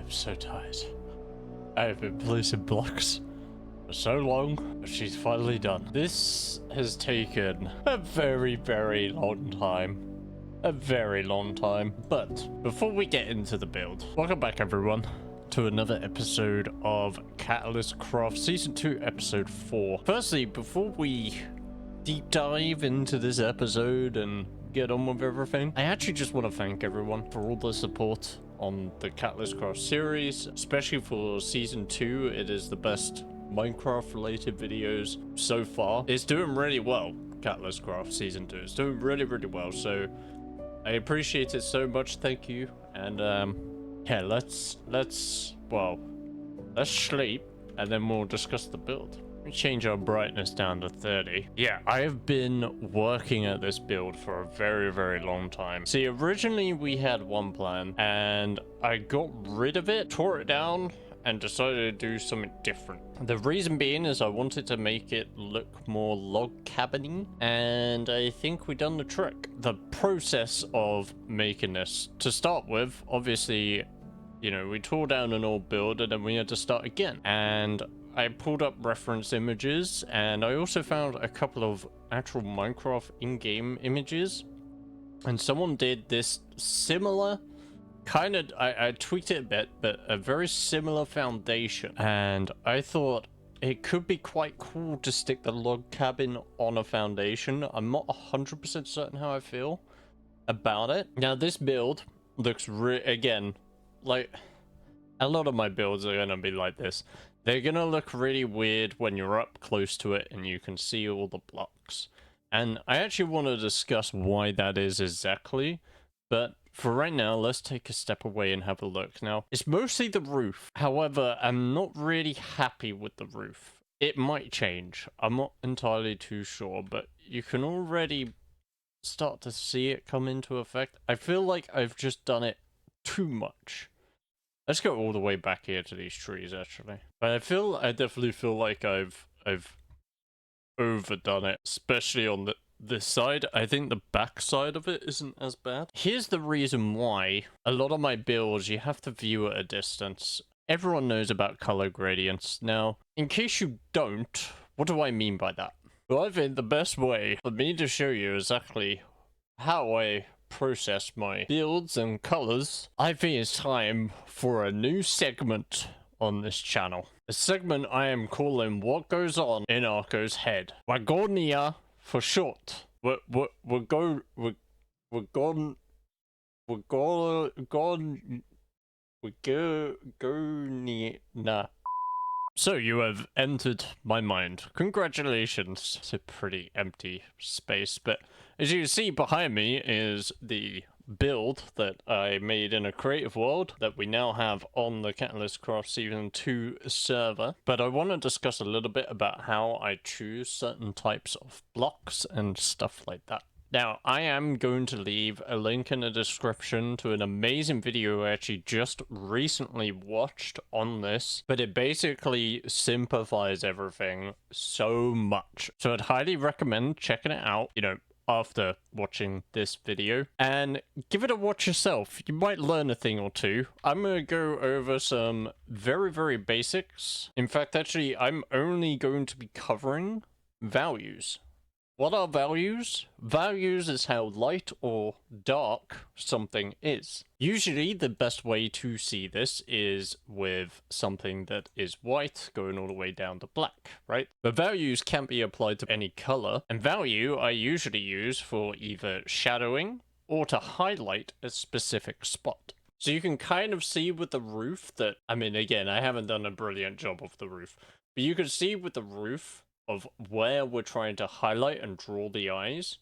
I'm so tired. I have been placing blocks for so long, but she's finally done. This has taken a very, very long time. A very long time. But before we get into the build, welcome back everyone to another episode of Catalyst Craft Season 2, Episode 4. Firstly, before we deep dive into this episode and get on with everything, I actually just want to thank everyone for all the support on the Catalyst Craft series, especially for Season 2. It is the best Minecraft related videos so far. It's doing really well. Catalyst Craft Season 2 is doing really well, so I appreciate it so much. Thank you. And yeah, let's sleep and then we'll discuss the build. Let me change our brightness down to 30. Yeah, I have been working at this build for a very long time. See, originally we had one plan and I got rid of it, tore it down, and decided to do something different. The reason being is I wanted to make it look more log cabin-y, and I think we done the trick. The process of making this, to start with, obviously, you know, we tore down an old build and then we had to start again. And I pulled up reference images, and I also found a couple of actual Minecraft in-game images, and someone did this similar kind of, I tweaked it a bit, but a very similar foundation, and I thought it could be quite cool to stick the log cabin on a foundation. I'm not 100% certain how I feel about it. Now this build looks again, like a lot of my builds are gonna be like this. They're gonna look really weird when you're up close to it and you can see all the blocks, and I actually want to discuss why that is exactly, but for right now, let's take a step away and have a look. Now, it's mostly the roof. However, I'm not really happy with the roof. It might change. I'm not entirely too sure, but you can already start to see it come into effect. I feel like I've just done it too much. Let's go all the way back here to these trees, actually. But I definitely feel like I've overdone it, especially on this side. I think the back side of it isn't as bad. Here's the reason why a lot of my builds you have to view at a distance. Everyone knows about color gradients. Now, in case you don't, what do I mean by that? Well, I think the best way for me to show you exactly how I process my builds and colors, I think it's time for a new segment on this channel. A segment I am calling What Goes On in Arco's Head. Wagonia for short. We're gone. So you have entered my mind. Congratulations. It's a pretty empty space, but as you can see behind me is the build that I made in a creative world that we now have on the Catalyst Craft Season 2 server. But I want to discuss a little bit about how I choose certain types of blocks and stuff like that. Now, I am going to leave a link in the description to an amazing video I actually just recently watched on this, but it basically simplifies everything so much. So I'd highly recommend checking it out, you know, after watching this video, and give it a watch yourself. You might learn a thing or two. I'm gonna go over some very basics. In fact, actually, I'm only going to be covering values. What are values? Values is how light or dark something is. Usually the best way to see this is with something that is white going all the way down to black, right? But values can be applied to any color, and value I usually use for either shadowing or to highlight a specific spot. So you can kind of see with the roof that, I mean, again, I haven't done a brilliant job of the roof, but you can see with the roof of where we're trying to highlight and draw the eyes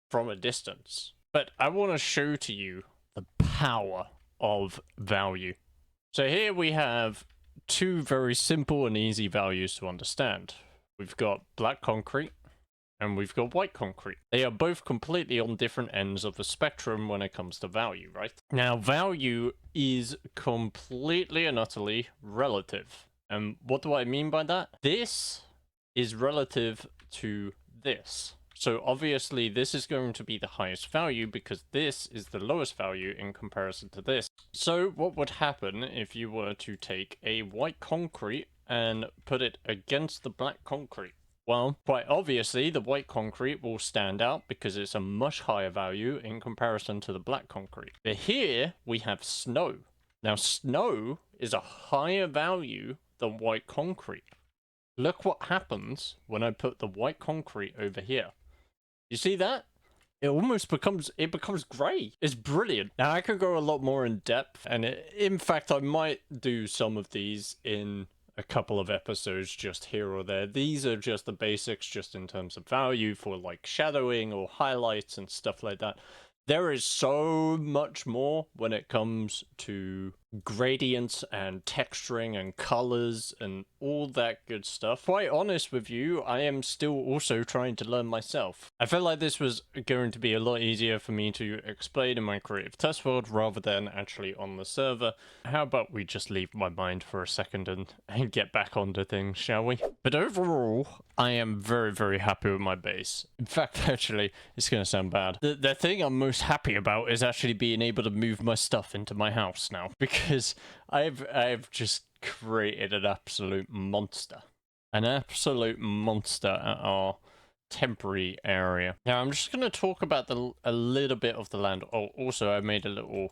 from a distance. But I want to show to you the power of value. So here we have two very simple and easy values to understand. We've got black concrete and we've got white concrete. They are both completely on different ends of the spectrum when it comes to value, right? Now, value is completely and utterly relative. And what do I mean by that? This is relative to this. So obviously this is going to be the highest value because this is the lowest value in comparison to this. So what would happen if you were to take a white concrete and put it against the black concrete? Well, quite obviously, the white concrete will stand out because it's a much higher value in comparison to the black concrete. But here, we have snow. Now, snow is a higher value than white concrete. Look what happens when I put the white concrete over here. You see that? It becomes grey. It's brilliant. Now, I could go a lot more in depth, and in fact, I might do some of these in a couple of episodes just here or there. These are just the basics, just in terms of value for like shadowing or highlights and stuff like that. There is so much more when it comes to gradients and texturing and colors and all that good stuff. Quite honest with you, I am still also trying to learn myself. I felt like this was going to be a lot easier for me to explain in my creative test world rather than actually on the server. How about we just leave my mind for a second and get back onto things, shall we? But overall, I am very, very happy with my base. In fact, actually, it's going to sound bad. The thing I'm most happy about is actually being able to move my stuff into my house now, because I've just created an absolute monster. An absolute monster at our temporary area. Now, I'm just going to talk about a little bit of the land. Oh, also, I made a little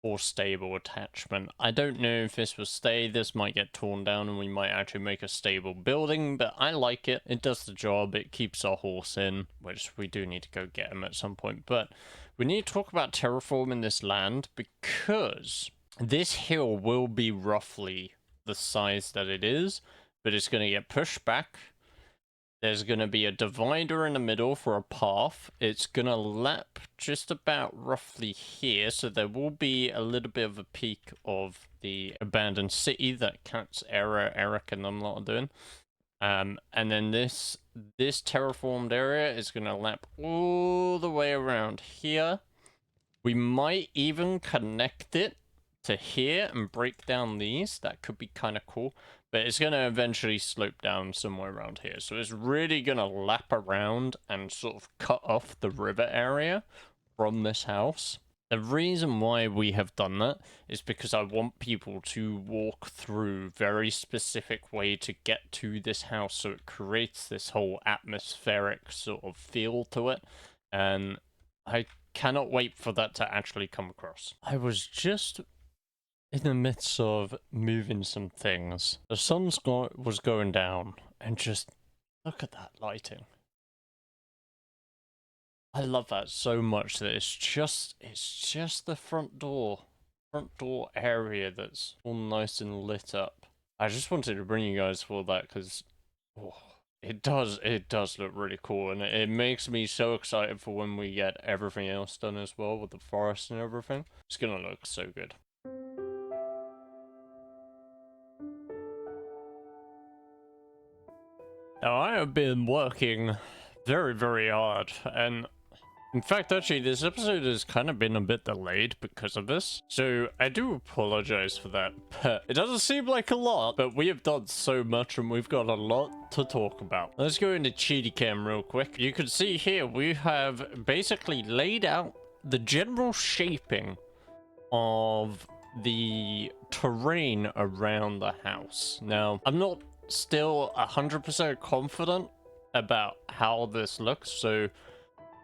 more stable attachment. I don't know if this will stay. This might get torn down and we might actually make a stable building, but I like it. It does the job. It keeps our horse in, which we do need to go get him at some point. But we need to talk about terraforming this land because this hill will be roughly the size that it is, but it's going to get pushed back. There's going to be a divider in the middle for a path. It's going to lap just about roughly here, so there will be a little bit of a peak of the abandoned city that Cat's Eric and them lot are doing. And then this terraformed area is going to lap all the way around here. We might even connect it to here and break down these. That could be kind of cool. But it's going to eventually slope down somewhere around here. So it's really going to lap around and sort of cut off the river area from this house. The reason why we have done that is because I want people to walk through very specific way to get to this house, so it creates this whole atmospheric sort of feel to it. And I cannot wait for that to actually come across. I was just in the midst of moving some things. The sun was going down, and just look at that lighting. I love that so much that it's just the front door area that's all nice and lit up. I just wanted to bring you guys for that because it does look really cool, and it makes me so excited for when we get everything else done as well with the forest and everything. It's gonna look so good. Now, I have been working very, very hard, and in fact, actually, this episode has kind of been a bit delayed because of this, so I do apologize for that, but it doesn't seem like a lot, but we have done so much and we've got a lot to talk about. Let's go into Cheaty Cam real quick. You can see here, we have basically laid out the general shaping of the terrain around the house. Now, I'm not still 100% confident about how this looks, so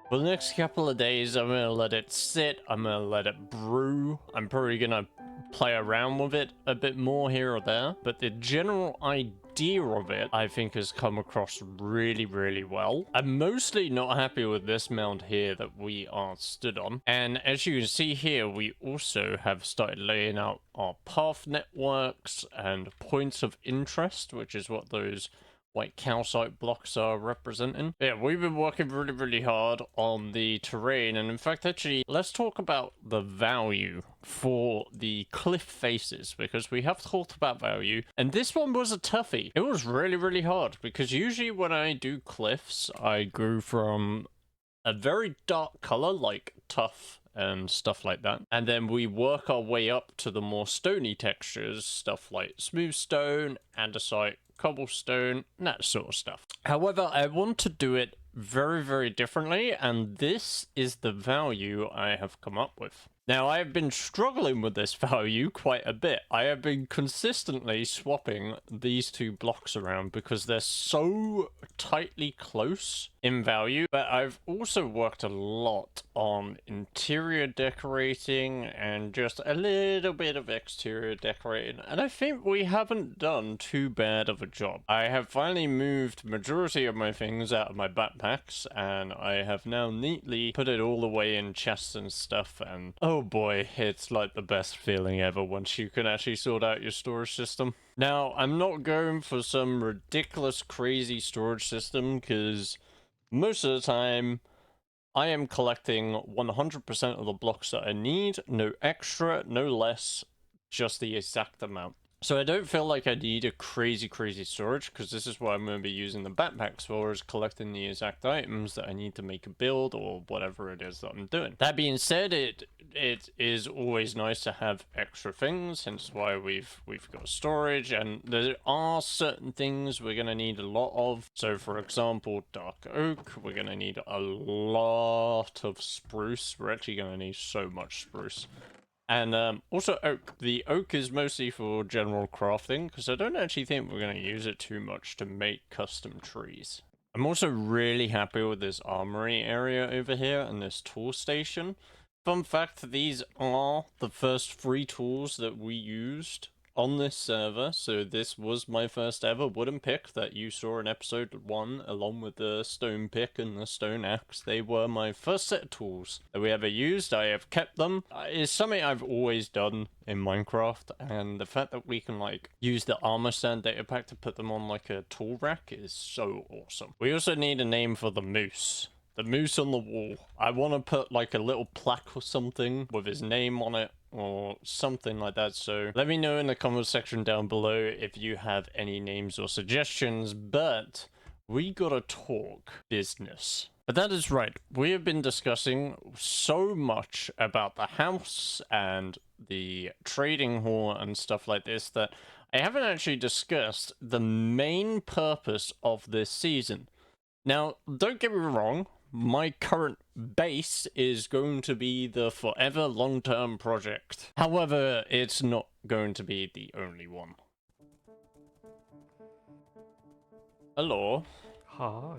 for the next couple of days, I'm going to let it sit, I'm going to let it brew, I'm probably going to play around with it a bit more here or there, but the general idea of it, I think, has come across really, really well. I'm mostly not happy with this mound here that we are stood on, and as you can see here, we also have started laying out our path networks and points of interest, which is what those white calcite blocks are representing. Yeah, we've been working really, really hard on the terrain, and in fact, actually, let's talk about the value for the cliff faces, because we have talked about value, and this one was a toughie. It was really, really hard, because usually when I do cliffs, I go from a very dark color, like tough and stuff like that, and then we work our way up to the more stony textures, stuff like smooth stone, andesite, cobblestone, and that sort of stuff. However, I want to do it very, very differently, and this is the value I have come up with. Now, I have been struggling with this value quite a bit. I have been consistently swapping these two blocks around because they're so tightly close in value, but I've also worked a lot on interior decorating and just a little bit of exterior decorating, and I think we haven't done too bad of a job. I have finally moved majority of my things out of my backpacks, and I have now neatly put it all away in chests and stuff, and oh boy, it's like the best feeling ever once you can actually sort out your storage system. Now, I'm not going for some ridiculous crazy storage system, because most of the time I am collecting 100% of the blocks that I need, no extra, no less, just the exact amount. So I don't feel like I need a crazy storage, because this is what I'm going to be using the backpacks for, is collecting the exact items that I need to make a build or whatever it is that I'm doing. That being said, it is always nice to have extra things, hence why we've got storage, and there are certain things we're going to need a lot of. So for example, dark oak, we're going to need a lot of spruce. We're actually going to need so much spruce. And also oak. The oak is mostly for general crafting, because I don't actually think we're going to use it too much to make custom trees. I'm also really happy with this armory area over here and this tool station. Fun fact, these are the first 3 tools that we used on this server, so this was my first ever wooden pick that you saw in episode 1, along with the stone pick and the stone axe. They were my first set of tools that we ever used. I have kept them. It's something I've always done in Minecraft, and the fact that we can like use the armor stand data pack to put them on like a tool rack is so awesome. We also need a name for the moose. The moose on the wall. I want to put like a little plaque or something with his name on it, or something like that. So let me know in the comment section down below if you have any names or suggestions, but we gotta talk business. But that is right, we have been discussing so much about the house and the trading hall and stuff like this that I haven't actually discussed the main purpose of this season. Now, don't get me wrong, my current base is going to be the forever long-term project. However, it's not going to be the only one. Hello. Hi.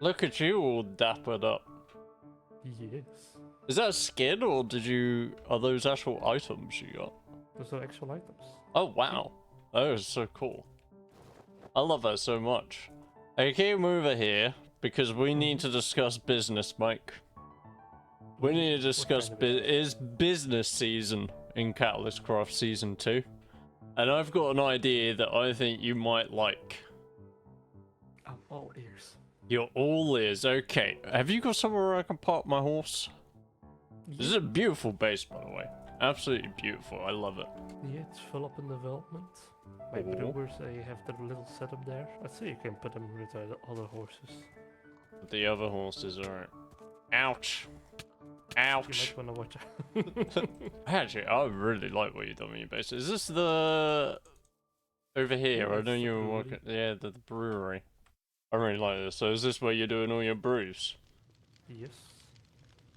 Look at you all dappered up. Yes. Is that a skin, or are those actual items you got? Those are actual items. Oh, wow. That is so cool. I love that so much. I came over here because we need to discuss business, Mike. We need to discuss is business season in Catalyst Craft Season 2. And I've got an idea that I think you might like. I'm all ears. You're all ears. Okay. Have you got somewhere where I can park my horse? Yeah. This is a beautiful base, by the way. Absolutely beautiful. I love it. Yeah, it's full up in development. My brewers, they have their little setup there. I'd say you can put them with the other horses. The other horses, alright. Ouch. Ouch. You might want to watch out. Actually, I really like what you've done with your base. Is this the... over here? Yeah, I know it's you the were working... Yeah, the brewery. I really like this. So is this where you're doing all your brews? Yes.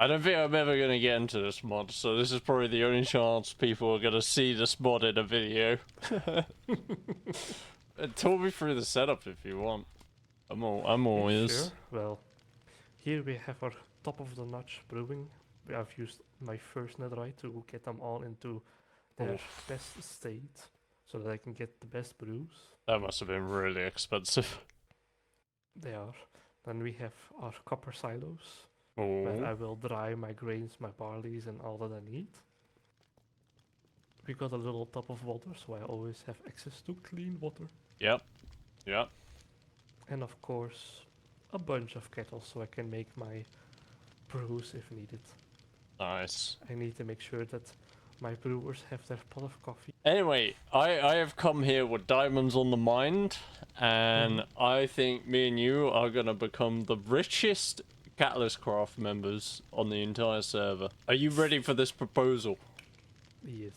I don't think I'm ever going to get into this mod, so this is probably the only chance people are going to see this mod in a video. Talk me through the setup if you want. I'm all ears. Sure. Well, here we have our top-of-the-notch brewing. I've used my first netherite to get them all into their best state, so that I can get the best brews. That must have been really expensive. They are. Then we have our copper silos, Oh. where I will dry my grains, my barleys, and all that I need. We got a little tub of water, so I always have access to clean water. Yep. Yep. And of course, a bunch of kettles, so I can make my brews if needed. Nice. I need to make sure that my brewers have their pot of coffee. Anyway, I have come here with diamonds on the mind, and I think me and you are gonna become the richest Catalyst Craft members on the entire server. Are you ready for this proposal? Yes.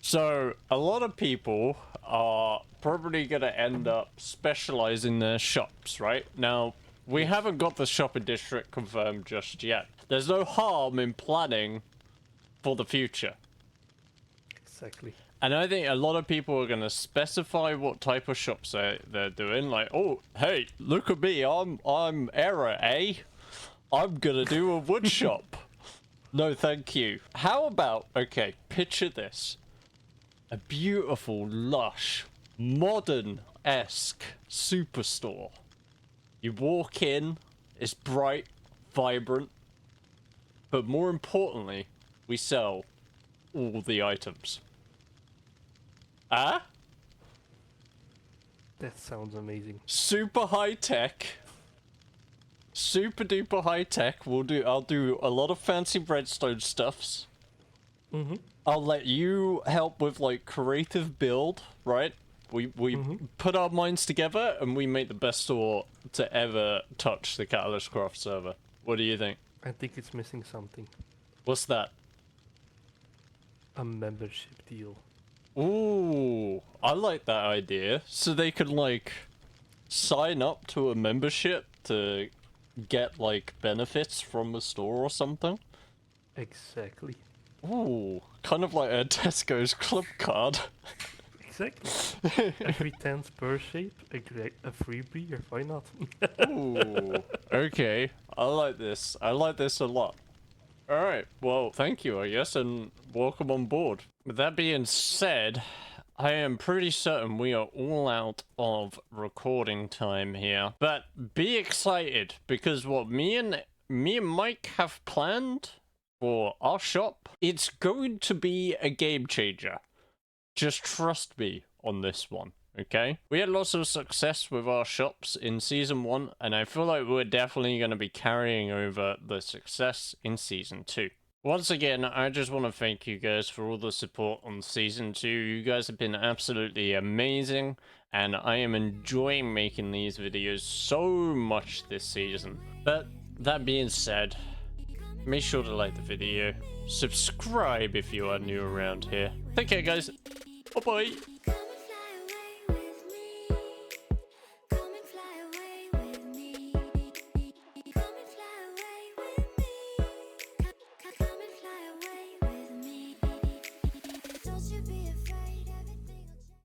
So, a lot of people are probably gonna end up specializing their shops, right? Now, We haven't got the shopping district confirmed just yet. There's no harm in planning for the future. Exactly. And I think a lot of people are going to specify what type of shops they're doing. Like, oh, hey, look at me. I'm error, eh? I'm going to do a wood shop. No, thank you. How about, okay, picture this. A beautiful, lush, modern-esque superstore. You walk in, it's bright, vibrant, but more importantly, we sell all the items. Ah? That sounds amazing. Super high tech. Super duper high tech. I'll do a lot of fancy redstone stuffs. Mm-hmm. I'll let you help with like creative build, right? We put our minds together and we make the best store to ever touch the Catalyst Craft server. What do you think? I think it's missing something. What's that? A membership deal. Ooh, I like that idea. So they could like sign up to a membership to get like benefits from the store or something. Exactly. Ooh, kind of like a Tesco's club card. Exactly. Every 10th per shape, a free beer. Why not? Ooh, okay. I like this. I like this a lot. Alright, well, thank you, I guess, and welcome on board. With that being said, I am pretty certain we are all out of recording time here. But be excited, because what me and Mike have planned for our shop, it's going to be a game changer. Just trust me on this one, okay? We had lots of success with our shops in Season 1, and I feel like we're definitely going to be carrying over the success in Season 2. Once again, I just want to thank you guys for all the support on Season 2. You guys have been absolutely amazing, and I am enjoying making these videos so much this season. But that being said, make sure to like the video, subscribe if you are new around here. Take care, guys. Bye-bye.